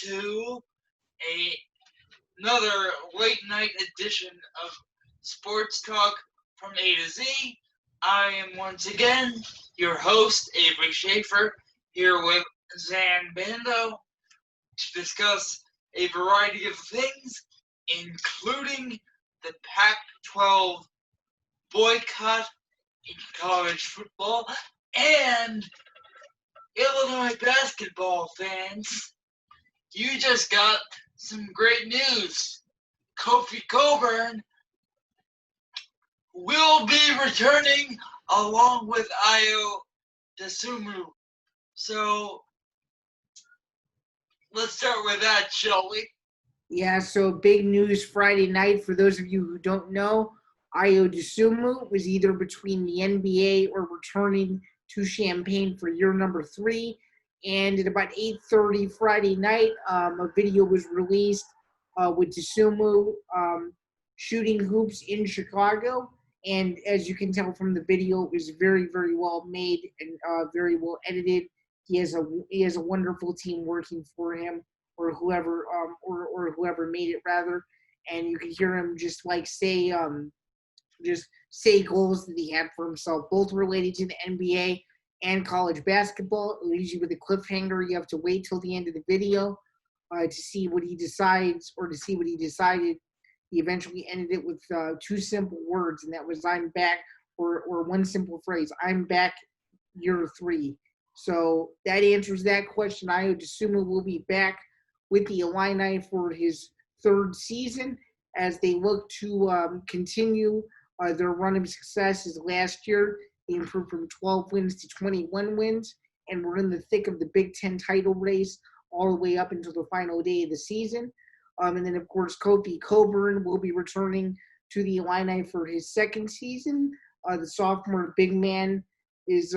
to another late night edition of Sports Talk from A to Z. I am once again your host, Avery Schaefer, here with Zan Bando to discuss a variety of things, including the Pac-12 boycott in college football and Illinois basketball fans. You just got some great news. Kofi Coburn will be returning along with Ayo Dosunmu. So let's start with that, shall we? Yeah, so big news Friday night. For those of you who don't know, Ayo Dosunmu was either between the NBA or returning to Champaign for year number 3. And at about 8:30 Friday night, a video was released with Dosunmu shooting hoops in Chicago. And as you can tell from the video, it was very, very well made and very well edited. He has a wonderful team working for him, or whoever or whoever made it rather, and you can hear him just say goals that he had for himself, both related to the NBA and college basketball. It leaves you with a cliffhanger. You have to wait till the end of the video to see what he decides, or to see what he decided. He eventually ended it with 2 simple words, and that was "I'm back," or one simple phrase, "I'm back year 3. So that answers that question. Ayo Dosunmu will be back with the Illini for his 3rd season as they look to continue their run of success. As last year, they improved from 12 wins to 21 wins, and we're in the thick of the Big Ten title race all the way up until the final day of the season. And then, of course, Kofi Coburn will be returning to the Illini for his 2nd season. The sophomore big man is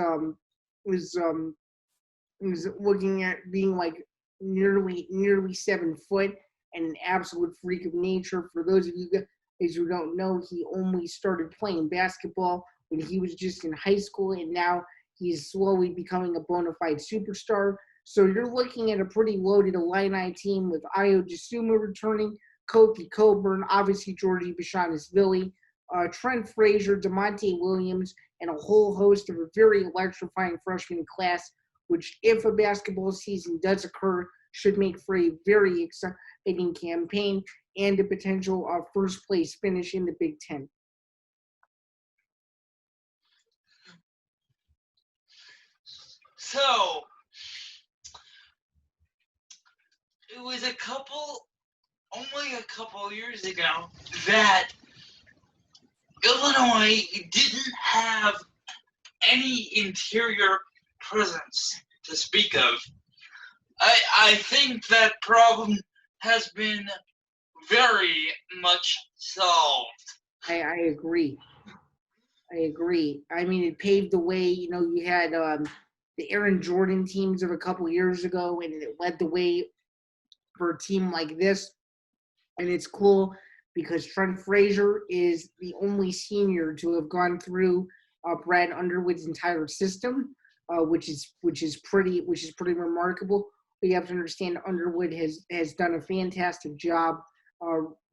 looking at being like nearly 7 foot and an absolute freak of nature. For those of you guys who don't know, he only started playing basketball when he was just in high school, and now he's slowly becoming a bona fide superstar. So you're looking at a pretty loaded Illini team with Ayo Dosunmu returning, Kofi Coburn, obviously Georgie Bashanis-Villy, Trent Frazier, DeMonte Williams, and a whole host of a very electrifying freshman class, which, if a basketball season does occur, should make for a very exciting campaign and a potential first place finish in the Big Ten. So it was only a couple years ago that Illinois didn't have any interior presence to speak of. I think that problem has been very much solved. I agree. I mean, it paved the way. You had the Aaron Jordan teams of a couple years ago, and it led the way for a team like this. And it's cool because Trent Frazier is the only senior to have gone through Brad Underwood's entire system, which is pretty remarkable. But you have to understand Underwood has done a fantastic job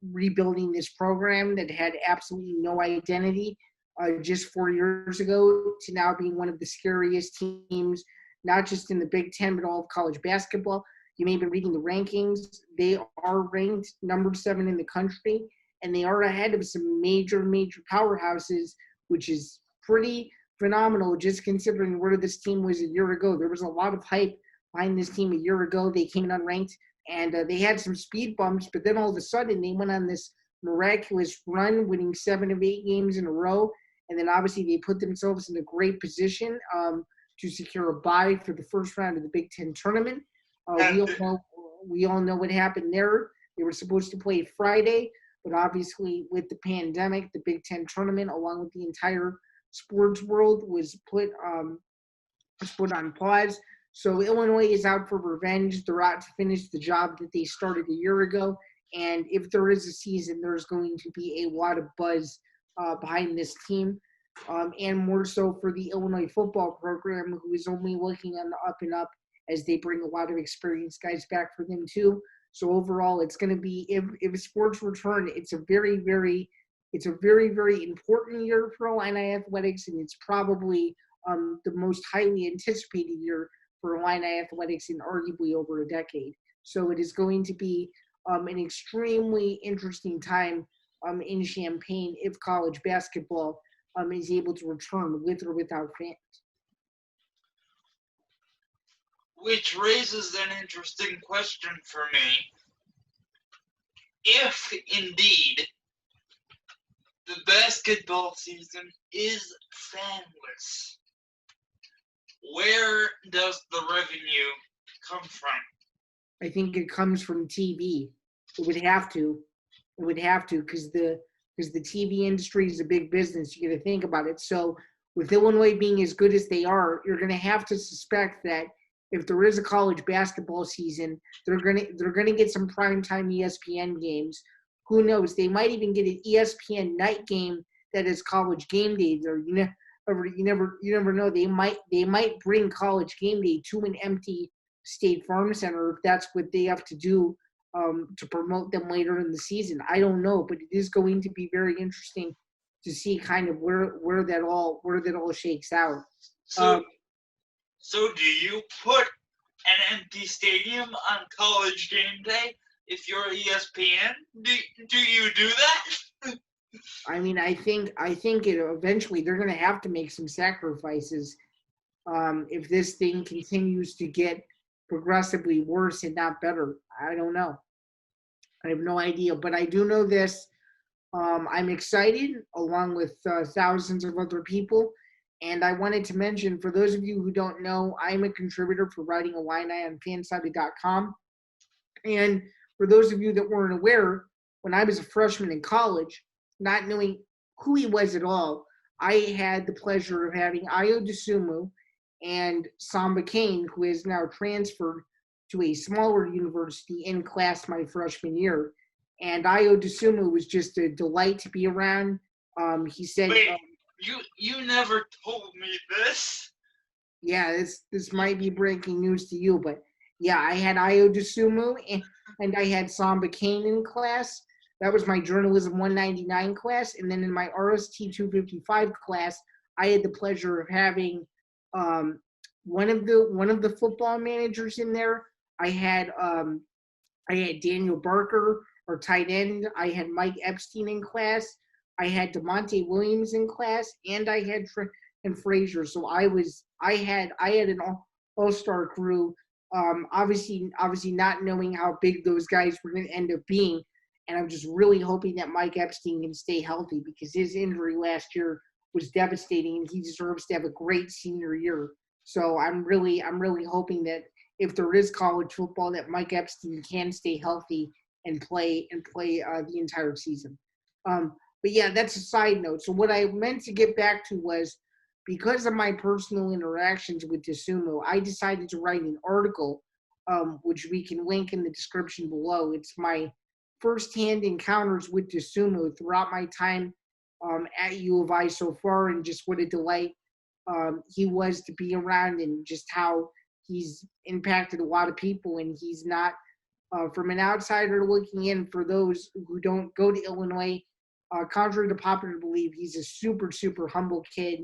rebuilding this program that had absolutely no identity just 4 years ago, to now being one of the scariest teams, not just in the Big Ten, but all of college basketball. You may have been reading the rankings. They are ranked number 7 in the country, and they are ahead of some major powerhouses, which is pretty phenomenal just considering where this team was a year ago. There was a lot of hype behind this team a year ago. They came in unranked, and they had some speed bumps, but then all of a sudden they went on this miraculous run, winning 7 of 8 games in a row, and then obviously they put themselves in a great position to secure a bye for the first round of the Big Ten tournament. We all know what happened there. They were supposed to play Friday, but obviously with the pandemic, the Big Ten tournament, along with the entire sports world, was put on pause. So Illinois is out for revenge. They're out to finish the job that they started a year ago. And if there is a season, there's going to be a lot of buzz behind this team. And more so for the Illinois football program, who is only looking on the up and up as they bring a lot of experienced guys back for them too. So overall, it's going to be if sports return, it's a very important year for Illini athletics, and it's probably the most highly anticipated year for Illini athletics in arguably over a decade. So it is going to be an extremely interesting time in Champaign if college basketball is able to return with or without fans. Which raises an interesting question for me. If indeed the basketball season is fanless, where does the revenue come from? I think it comes from TV. It would have to. It would have to because the TV industry is a big business. You got to think about it. So with Illinois being as good as they are, you're going to have to suspect that if there is a college basketball season, they're gonna get some primetime ESPN games. Who knows? They might even get an ESPN night game that is college game day. Or you never know. They might bring college game day to an empty State Farm Center if that's what they have to do to promote them later in the season. I don't know, but it is going to be very interesting to see kind of where that all shakes out. So do you put an empty stadium on college game day if you're ESPN? Do you do that? I mean, I think it eventually they're going to have to make some sacrifices if this thing continues to get progressively worse and not better. I don't know. I have no idea, but I do know this. I'm excited along with thousands of other people. And I wanted to mention, for those of you who don't know, I'm a contributor for Writing Illini on fansided.com. And for those of you that weren't aware, when I was a freshman in college, not knowing who he was at all, I had the pleasure of having Ayo Dosunmu and Samba Kane, who is now transferred to a smaller university, in class my freshman year. And Ayo Dosunmu was just a delight to be around. He said... Wait. You never told me this. Yeah, this might be breaking news to you, but yeah, I had Ayo Dosunmu and I had Samba Kane in class. That was my Journalism 199 class. And then in my RST 255 class, I had the pleasure of having one of the football managers in there. I had Daniel Barker, our tight end. I had Mike Epstein in class. I had DeMonte Williams in class, and I had Trent Frazier. So I had an all-star crew. Obviously not knowing how big those guys were going to end up being, and I'm just really hoping that Mike Epstein can stay healthy because his injury last year was devastating, and he deserves to have a great senior year. So I'm really hoping that if there is college football, that Mike Epstein can stay healthy and play the entire season. But yeah, that's a side note. So what I meant to get back to was, because of my personal interactions with Dosunmu, I decided to write an article, which we can link in the description below. It's my firsthand encounters with Dosunmu throughout my time at U of I so far, and just what a delight he was to be around, and just how he's impacted a lot of people. And he's not, from an outsider looking in, for those who don't go to Illinois, contrary to popular belief, he's a super, super humble kid.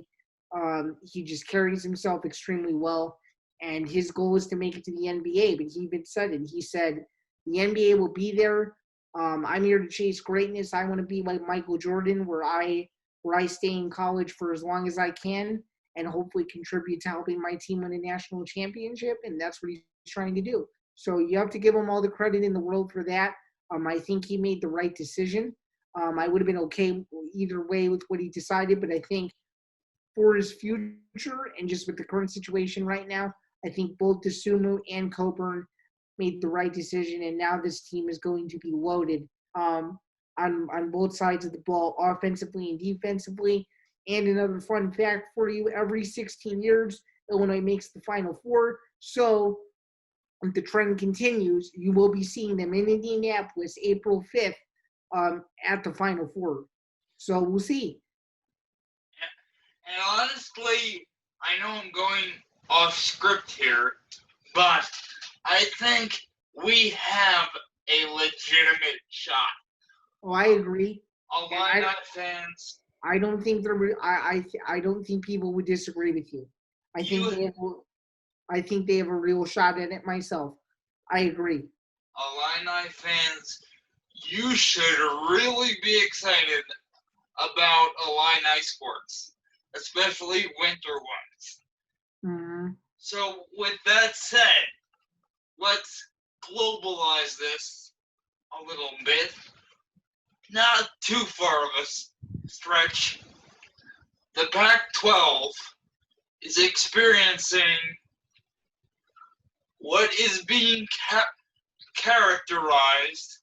He just carries himself extremely well, and his goal is to make it to the NBA. But he even said it. He said, the NBA will be there. I'm here to chase greatness. I want to be like Michael Jordan, where I stay in college for as long as I can and hopefully contribute to helping my team win a national championship. And that's what he's trying to do. So you have to give him all the credit in the world for that. I think he made the right decision. I would have been okay either way with what he decided, but I think for his future and just with the current situation right now, I think both Dosunmu and Coburn made the right decision, and now this team is going to be loaded on both sides of the ball, offensively and defensively. And another fun fact for you, every 16 years, Illinois makes the Final Four. So if the trend continues, you will be seeing them in Indianapolis April 5th at the Final Four. So we'll see. And honestly, I know I'm going off script here, but I think we have a legitimate shot. Oh, I agree. Illini fans, I don't think I don't think people would disagree with you. I think they have a real shot at it myself. I agree. Illini fans, you should really be excited about Illini sports, especially winter ones. Mm-hmm. So, with that said, let's globalize this a little bit. Not too far of a stretch. The Pac-12 is experiencing what is being characterized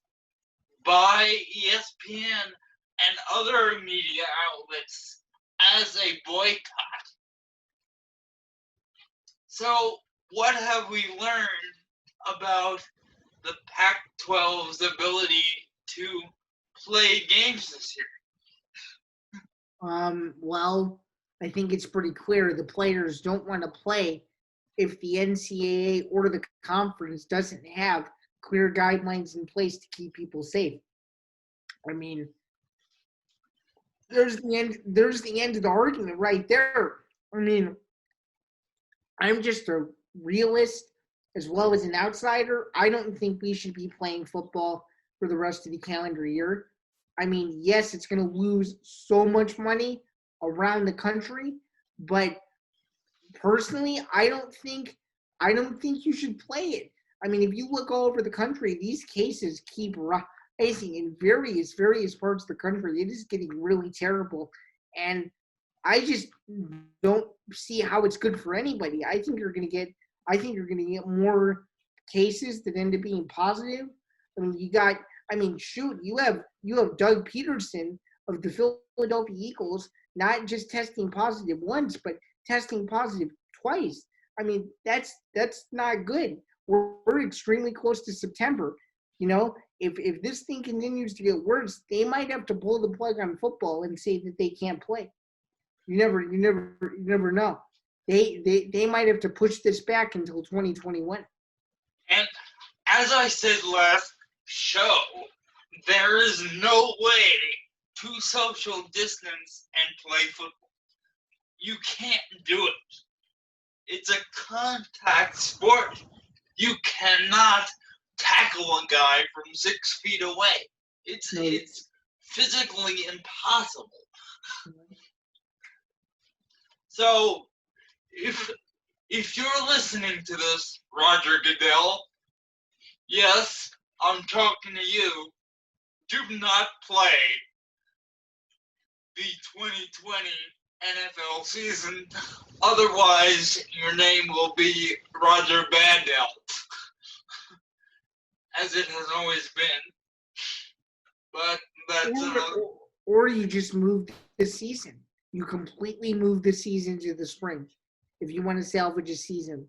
by ESPN and other media outlets as a boycott. So, what have we learned about the Pac-12's ability to play games this year? Well, I think it's pretty clear the players don't want to play if the NCAA or the conference doesn't have clear guidelines in place to keep people safe. I mean, there's the end of the argument right there. I mean, I'm just a realist as well as an outsider. I don't think we should be playing football for the rest of the calendar year. I mean, yes, it's going to lose so much money around the country, but personally, I don't think you should play it. I mean, if you look all over the country, these cases keep rising in various parts of the country. It is getting really terrible, and I just don't see how it's good for anybody. I think you're going to get more cases that end up being positive. I mean, you have Doug Peterson of the Philadelphia Eagles not just testing positive once, but testing positive twice. I mean, that's not good. We're extremely close to September. You know, if this thing continues to get worse, they might have to pull the plug on football and say that they can't play. You never know. They might have to push this back until 2021. And as I said last show, there is no way to social distance and play football. You can't do it. It's a contact sport. You cannot tackle a guy from 6 feet away. It's physically impossible. So, if you're listening to this, Roger Goodell, yes, I'm talking to you. Do not play the 2020 NFL season. Otherwise, your name will be Roger Badelt, as it has always been. But that's or you just move the season. You completely move the season to the spring if you want to salvage a season.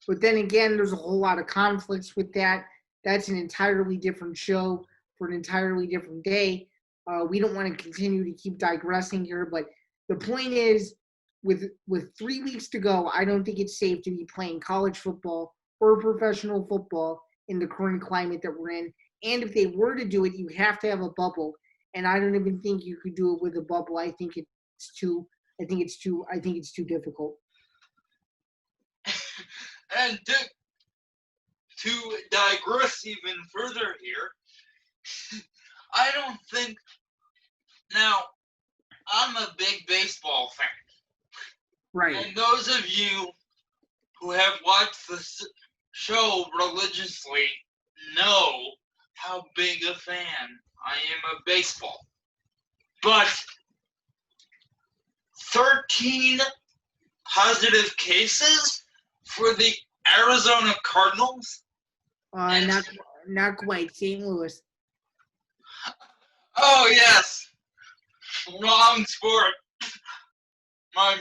But then again, there's a whole lot of conflicts with that. That's an entirely different show for an entirely different day. We don't want to continue to keep digressing here, but the point is, with 3 weeks to go, I don't think it's safe to be playing college football or professional football in the current climate that we're in. And if they were to do it, you have to have a bubble. And I don't even think you could do it with a bubble. I think it's too difficult. And to digress even further here, I don't think. Now, I'm a big baseball fan. Right. And those of you who have watched the show religiously know how big a fan I am of baseball. But 13 positive cases for the Arizona Cardinals? Not quite. St. Louis. Oh, yes. Wrong sport. My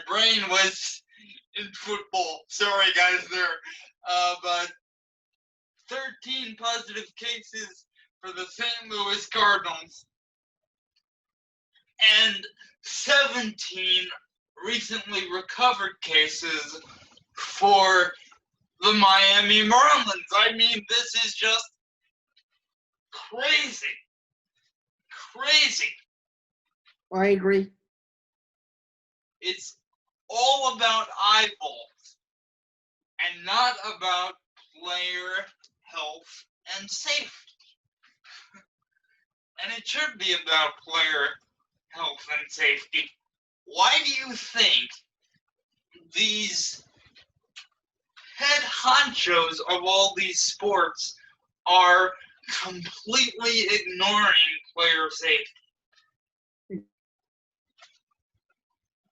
brain was in football. Sorry, guys, there. But 13 positive cases for the St. Louis Cardinals and 17 recently recovered cases for the Miami Marlins. I mean, this is just crazy. Crazy. I agree. It's all about eyeballs and not about player health and safety. And it should be about player health and safety. Why do you think these head honchos of all these sports are completely ignoring player safety?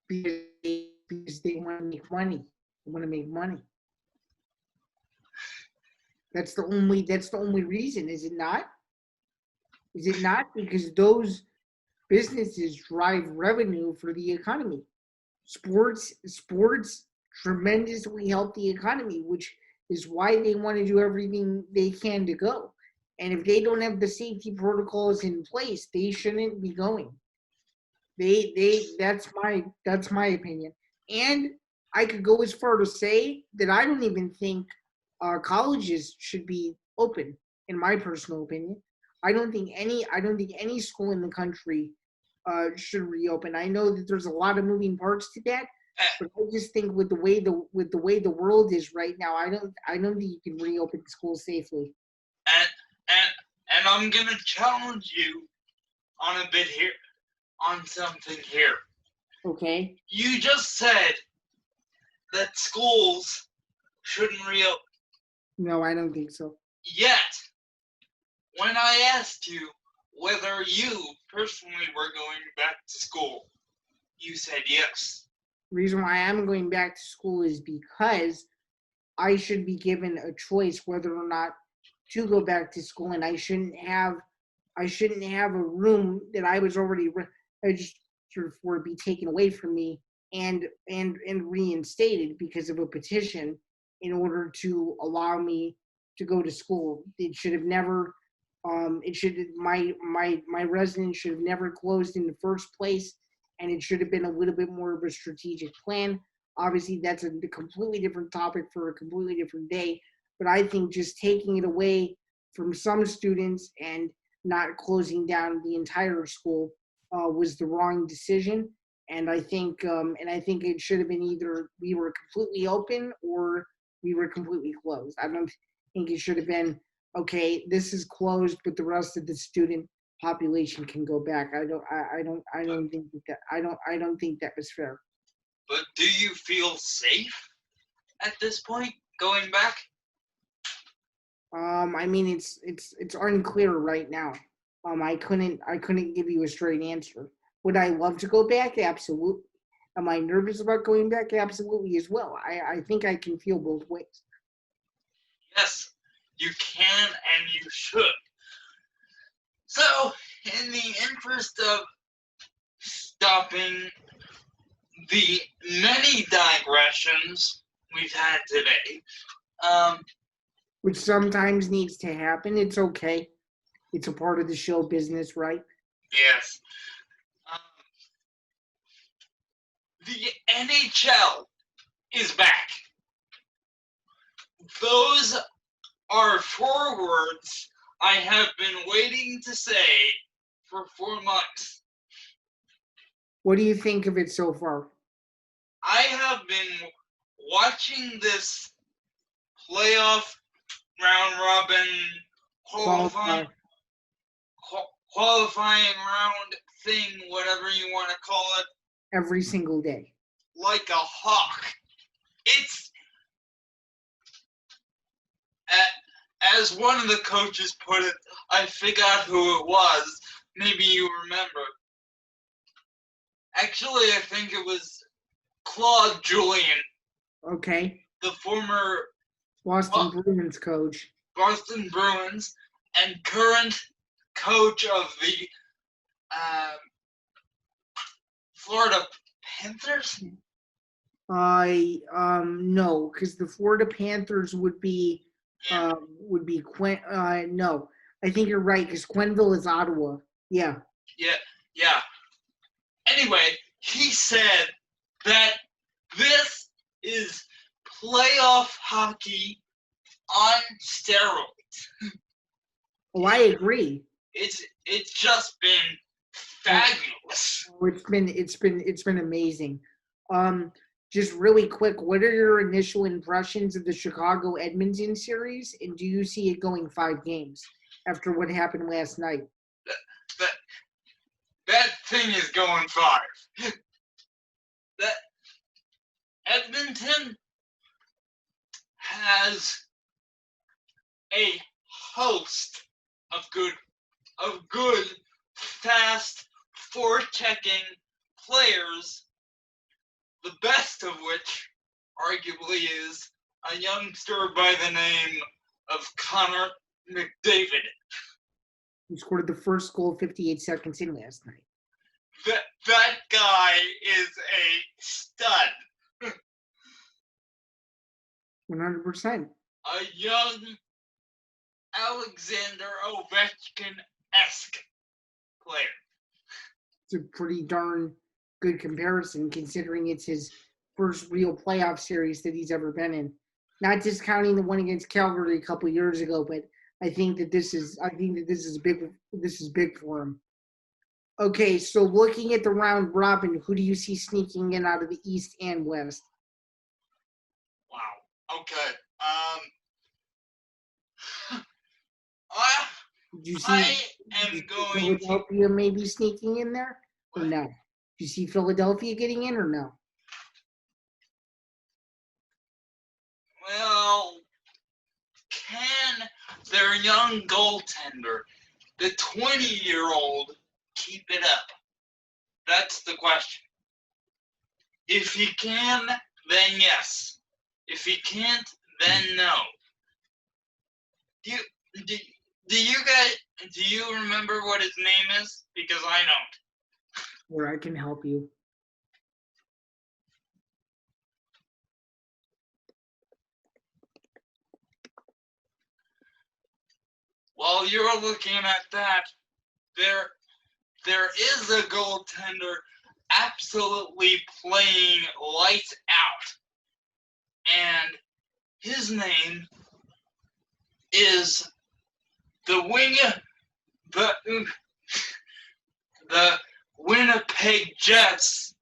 Because they want to make money. They want to make money. That's the only reason, is it not? Is it not? Because those businesses drive revenue for the economy. Sports tremendously help the economy, which is why they want to do everything they can to go. And if they don't have the safety protocols in place, they shouldn't be going. That's my opinion. And I could go as far to say that I don't even think colleges should be open, in my personal opinion. I don't think any school in the country should reopen. I know that there's a lot of moving parts to that, but I just think with the way the world is right now, I don't think you can reopen schools safely. And I'm gonna challenge you on a bit here, on something here. Okay. You just said that schools shouldn't reopen. No, I don't think so. Yet, when I asked you whether you personally were going back to school, you said yes. The reason why I'm going back to school is because I should be given a choice whether or not to go back to school, and I shouldn't have a room that I was already registered for be taken away from me and reinstated because of a petition in order to allow me to go to school. It should have never my residence should have never closed in the first place, and it should have been a little bit more of a strategic plan. Obviously, that's a completely different topic for a completely different day, but I think just taking it away from some students and not closing down the entire school was the wrong decision. And I think it should have been either we were completely open or we were completely closed. I don't think it should have been, okay, this is closed, but the rest of the student population can go back. I don't think that was fair. But do you feel safe at this point going back? I mean, it's unclear right now. I couldn't give you a straight answer. Would I love to go back? Absolutely. Am I nervous about going back? Absolutely as well. I think I can feel both ways. Yes, you can and you should. So, in the interest of stopping the many digressions we've had today, which sometimes needs to happen. It's okay. It's a part of the show business, right? Yes. The NHL is back. Those are 4 words I have been waiting to say for 4 months. What do you think of it so far? I have been watching this playoff round robin qualifying round thing, whatever you want to call it, every single day, like a hawk. It's as one of the coaches put it, I forgot who it was. Maybe you remember. Actually, I think it was Claude Julien. Okay. The former Boston Bruins coach. Boston Bruins and current coach of the Florida Panthers? No, because the Florida Panthers would be Quinn. No, I think you're right because Quenneville is Ottawa. Yeah. Yeah. Anyway, he said that this is playoff hockey on steroids. Oh, I agree. It's just been fabulous. Oh, it's been amazing. Just really quick, what are your initial impressions of the Chicago Edmonton series, and do you see it going 5 games after what happened last night? That that thing is going 5. That Edmonton has a host of good, fast, forechecking players, the best of which arguably is a youngster by the name of Connor McDavid. He scored the first goal 58 seconds in last night. That guy is a stud. 100%. A young Alexander Ovechkin-esque player. It's a pretty darn good comparison considering it's his first real playoff series that he's ever been in. Not discounting the one against Calgary a couple years ago, but I think that this is big for him. Okay, so looking at the round robin, who do you see sneaking in out of the East and West? Wow. Okay. Did you see I am going to. Philadelphia maybe sneaking in there? Or no? Do you see Philadelphia getting in or no? Well, can their young goaltender, the 20-year-old, keep it up? That's the question. If he can, then yes. If he can't, then no. Do you remember what his name is? Because I don't. Where I can help you. While you're looking at that, there is a goaltender absolutely playing lights out. And his name is the Winnipeg Jets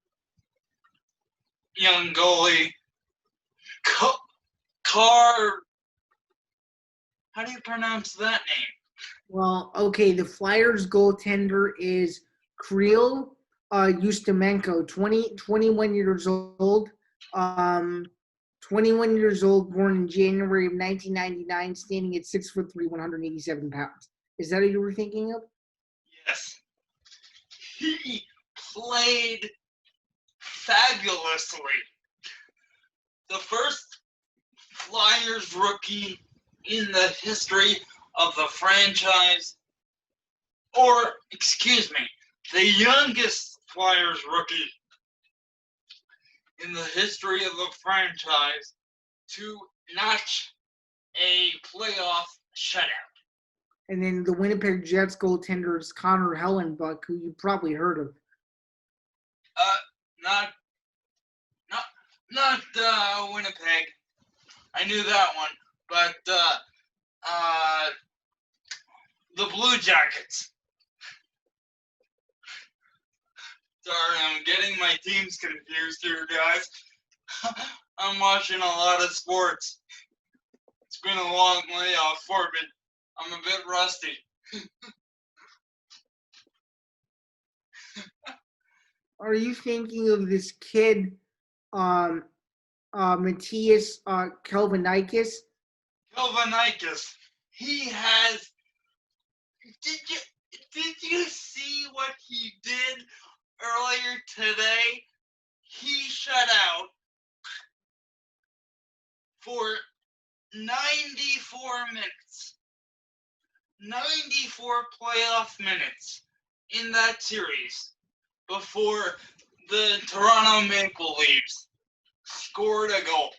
young goalie, how do you pronounce that name? Well, okay, the Flyers goaltender is Kirill Ustimenko, 21 years old. 21 years old, born in January of 1999, standing at 6'3", 187 pounds. Is that what you were thinking of? Yes. He played fabulously. The first Flyers rookie in the history of the franchise, or, excuse me, the youngest Flyers rookie in the history of the franchise to notch a playoff shutout. And then the Winnipeg Jets goaltender is Connor Hellenbuck, who you probably heard of. Not Winnipeg. I knew that one, but the Blue Jackets. Sorry, I'm getting my teams confused here, guys. I'm watching a lot of sports. It's been a long layoff for me. I'm a bit rusty. Are you thinking of this kid, Matthias Kelvinikis? Kelvinikis. He has. Did you see what he did earlier today? He shut out for 94 minutes. 94 playoff minutes in that series before the Toronto Maple Leafs scored a goal.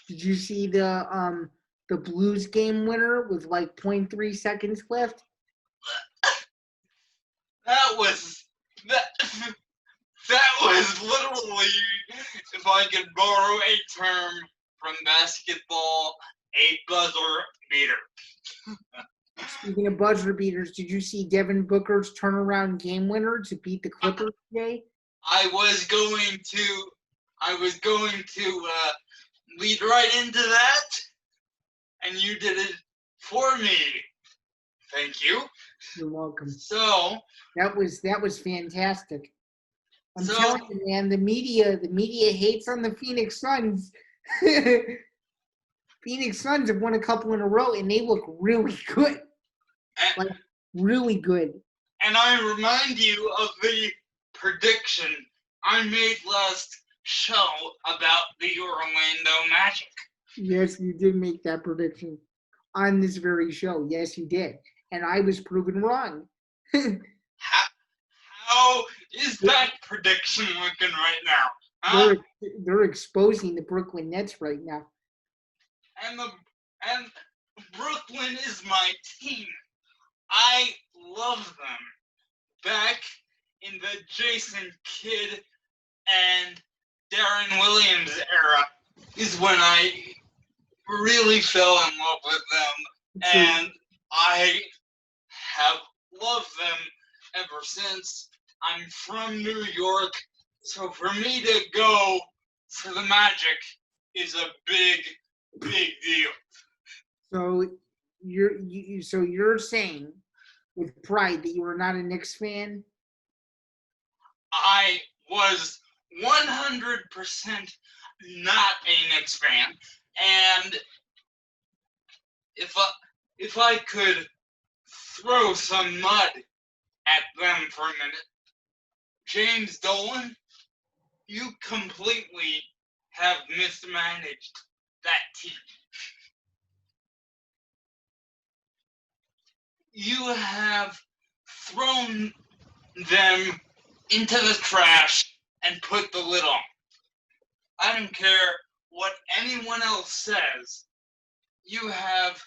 Did you see the Blues game winner with like 0.3 seconds left? That was literally, if I could borrow a term from basketball, a buzzer beater. Speaking of buzzer beaters, did you see Devin Booker's turnaround game winner to beat the Clippers today? I was going to lead right into that, and you did it for me. Thank you. You're welcome. So that was fantastic. I'm telling you, man, the media hates on the Phoenix Suns. Phoenix Suns have won a couple in a row, and they look really good. Like, really good. And I remind you of the prediction I made last show about the Orlando Magic. Yes, you did make that prediction on this very show. Yes, you did. And I was proven wrong. How is that prediction looking right now? Huh? They're exposing the Brooklyn Nets right now. And Brooklyn is my team. I love them. Back in the Jason Kidd and Darren Williams era is when I really fell in love with them, and I have loved them ever since. I'm from New York, so for me to go to the Magic is a big deal. So you're saying with pride that you are not a Knicks fan? I was 100% not a Knicks fan, and if I could throw some mud at them for a minute, James Dolan, you completely have mismanaged that team. You have thrown them into the trash and put the lid on. I don't care what anyone else says. You have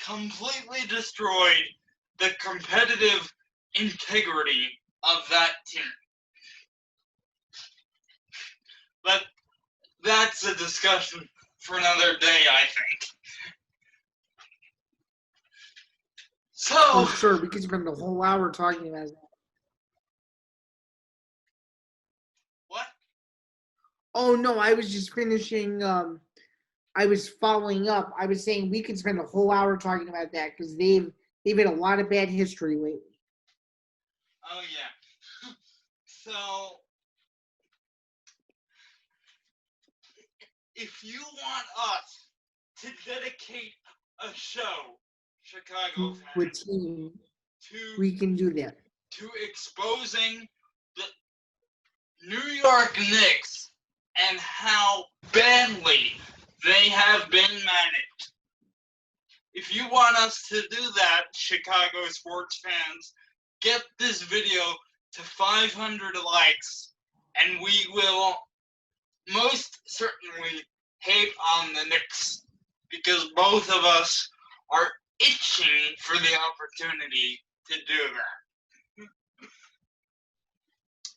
completely destroyed the competitive integrity of that team. But that's a discussion for another day, I think. So, oh, sure, we could spend the whole hour talking about that. What? Oh no, I was just finishing. I was following up. I was saying we could spend a whole hour talking about that because they've had a lot of bad history lately. Oh yeah. So, if you want us to dedicate a show, Chicago fans, team, we can do that. To exposing the New York Knicks and how badly they have been managed. If you want us to do that, Chicago sports fans, get this video to 500 likes, and we will most certainly hate on the Knicks, because both of us are itching for the opportunity to do that.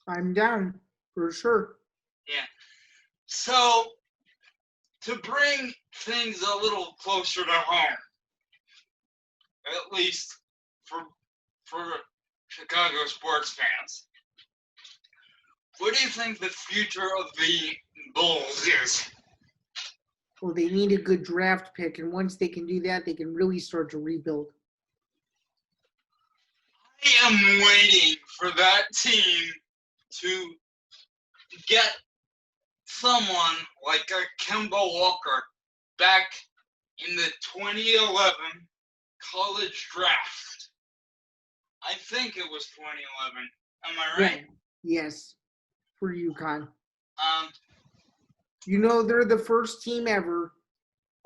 I'm down, for sure. Yeah. So, to bring things a little closer to home, at least for Chicago sports fans, what do you think the future of the Bulls is? Well, they need a good draft pick, and once they can do that, they can really start to rebuild. I am waiting for that team to get someone like a Kemba Walker back in the 2011 college draft. I think it was 2011. Am I right? Yeah. Yes, for UConn. You know, they're the first team ever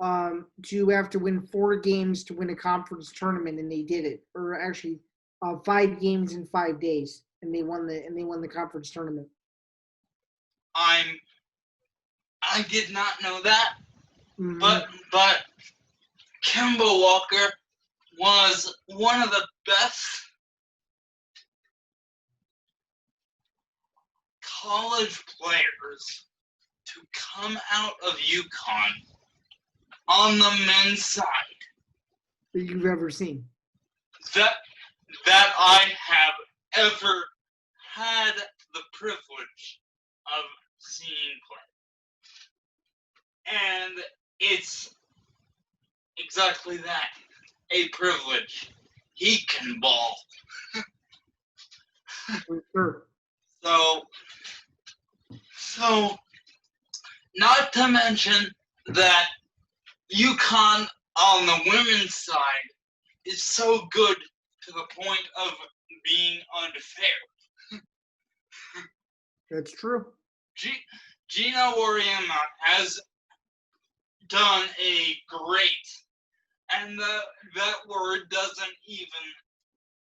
to have to win 4 games to win a conference tournament, and they did it. Or actually, 5 games in 5 days, and they won the conference tournament. I did not know that, mm-hmm. but Kemba Walker was one of the best college players to come out of UConn on the men's side that you've ever seen. that I have ever had the privilege of seeing play. And it's exactly that, a privilege. He can ball. For sure. So, not to mention that UConn on the women's side is so good to the point of being unfair. That's true. Gina Oriema has done a great, and that word doesn't even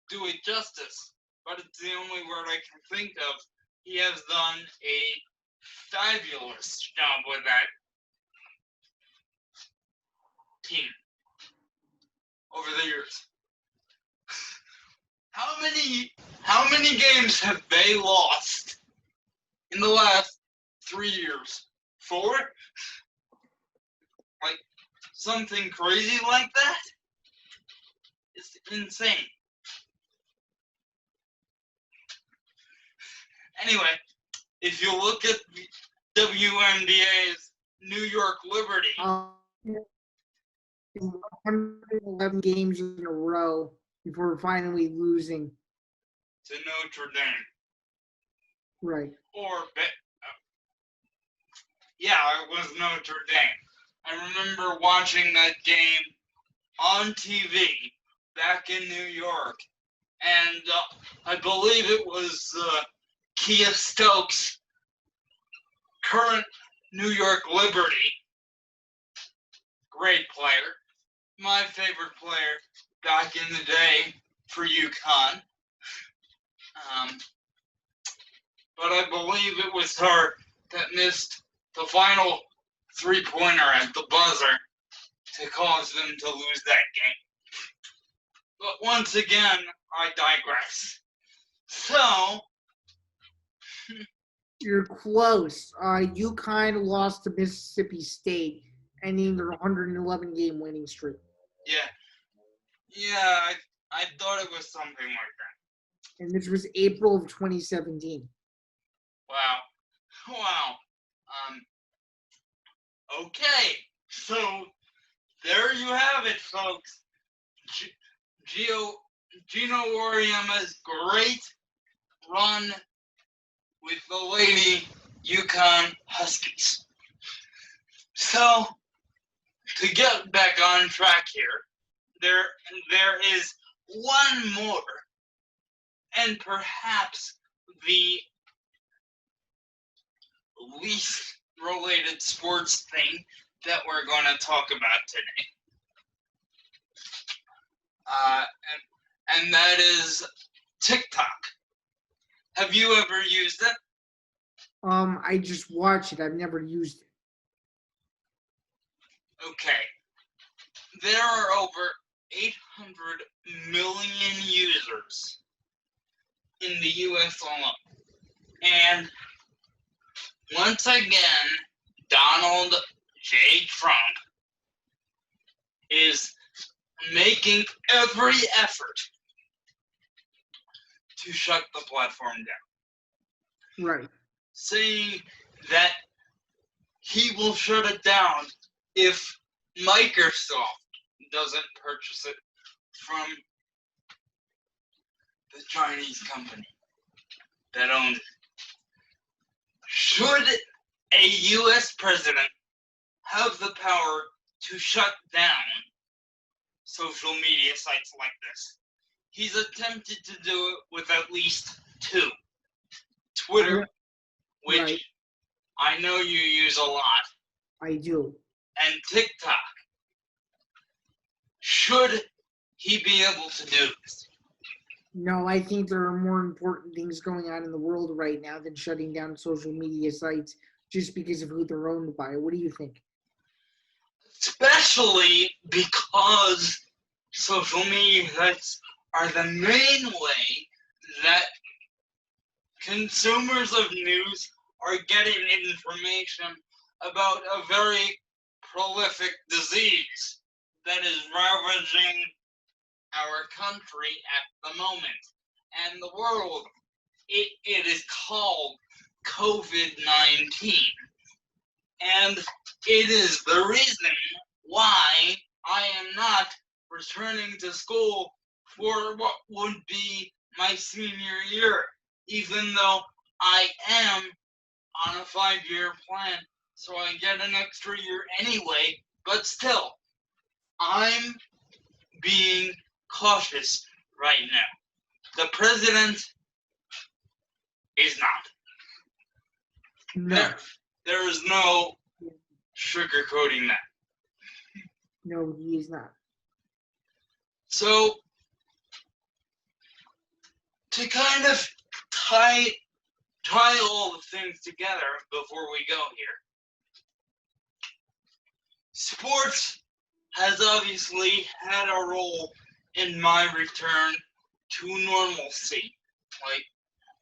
do it justice, but it's the only word I can think of. He has done a fabulous job with that team over the years. How many games have they lost in the last 3 years? 4? Like something crazy like that? It's insane. Anyway, if you look at the WNBA's New York Liberty, 111 games in a row before finally losing. to Notre Dame, Right. it was Notre Dame. I remember watching that game on TV back in New York, and I believe it was Kia Stokes, current New York Liberty, great player, my favorite player back in the day for UConn. But I believe it was her that missed the final three-pointer at the buzzer to cause them to lose that game. But once again, I digress. So, you're close. UConn lost to Mississippi State, ending their 111 game winning streak. Yeah, I thought it was something like that. And this was April of 2017. Wow. Okay, so there you have it, folks. Gino Oriema's great run with the Lady UConn Huskies. So, to get back on track here, there is one more, and perhaps the least related sports thing that we're going to talk about today. And that is TikTok. Have you ever used it? I just watch it. I've never used it. Okay. There are over 800 million users in the US alone. And once again, Donald J. Trump is making every effort to shut the platform down. Right. Saying that he will shut it down if Microsoft doesn't purchase it from the Chinese company that owns it. Should a U.S. president have the power to shut down social media sites like this? He's attempted to do it with at least 2. Twitter, which right. I know you use a lot. I do. And TikTok. Should he be able to do this? No, I think there are more important things going on in the world right now than shutting down social media sites just because of who they're owned by. What do you think? Especially because social media sites are the main way that consumers of news are getting information about a very prolific disease that is ravaging our country at the moment and the world. It is called COVID-19. And it is the reason why I am not returning to school for what would be my senior year, even though I am on a 5-year plan, so I get an extra year anyway, but still, I'm being cautious right now. The president is not. No, There is no sugarcoating that. no, he is not. So, to kind of tie all the things together before we go here, sports has obviously had a role in my return to normalcy. Like,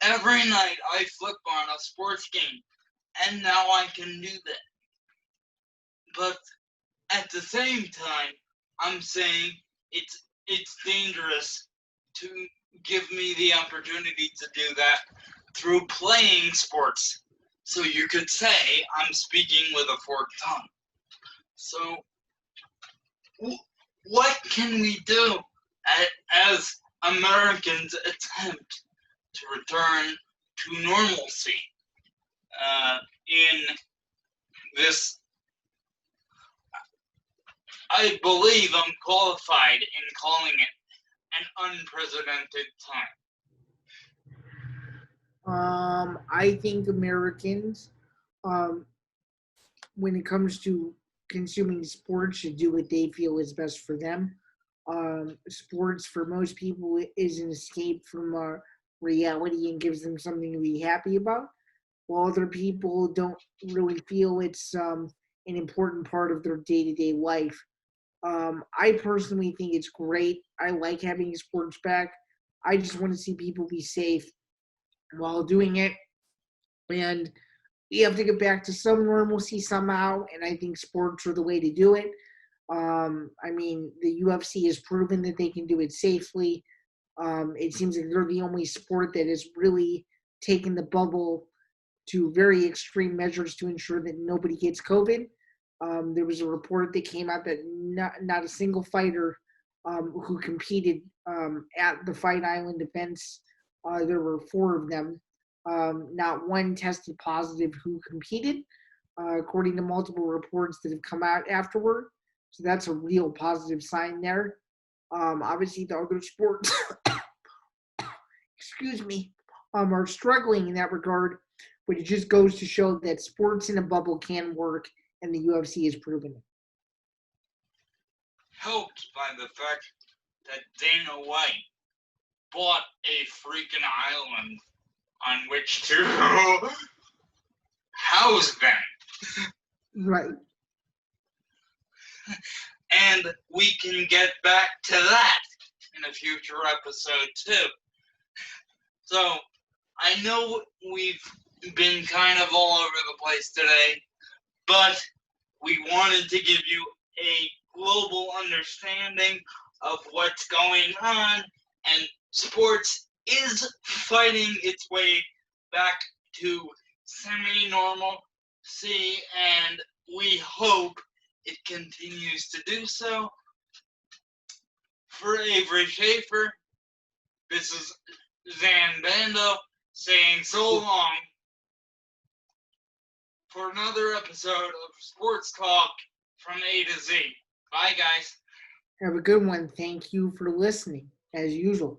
every night I flip on a sports game, and now I can do that. But at the same time, I'm saying it's dangerous to give me the opportunity to do that through playing sports. So you could say I'm speaking with a forked tongue. So what can we do as Americans attempt to return to normalcy in this? I believe I'm qualified in calling it an unprecedented time. I think Americans, when it comes to consuming sports, should do what they feel is best for them. Sports, for most people, is an escape from reality and gives them something to be happy about, while other people don't really feel it's an important part of their day-to-day life. I personally think it's great. I like having sports back. I just want to see people be safe while doing it. And we have to get back to some normalcy somehow. And I think sports are the way to do it. I mean, the UFC has proven that they can do it safely. It seems like they're the only sport that has really taken the bubble to very extreme measures to ensure that nobody gets COVID. There was a report that came out that not a single fighter who competed at the Fight Island events, there were 4 of them, not one tested positive who competed, according to multiple reports that have come out afterward. So that's a real positive sign there. Obviously, the other sports, excuse me, are struggling in that regard, but it just goes to show that sports in a bubble can work, and the UFC has proven it. Helped by the fact that Dana White bought a freaking island on which to house them. Right. And we can get back to that in a future episode too. So I know we've been kind of all over the place today, but we wanted to give you a global understanding of what's going on, and sports is fighting its way back to semi-normalcy, and we hope it continues to do so. For Avery Schaefer, this is Zan Bando saying so long for another episode of Sports Talk from A to Z. Bye, guys. Have a good one. Thank you for listening, as usual.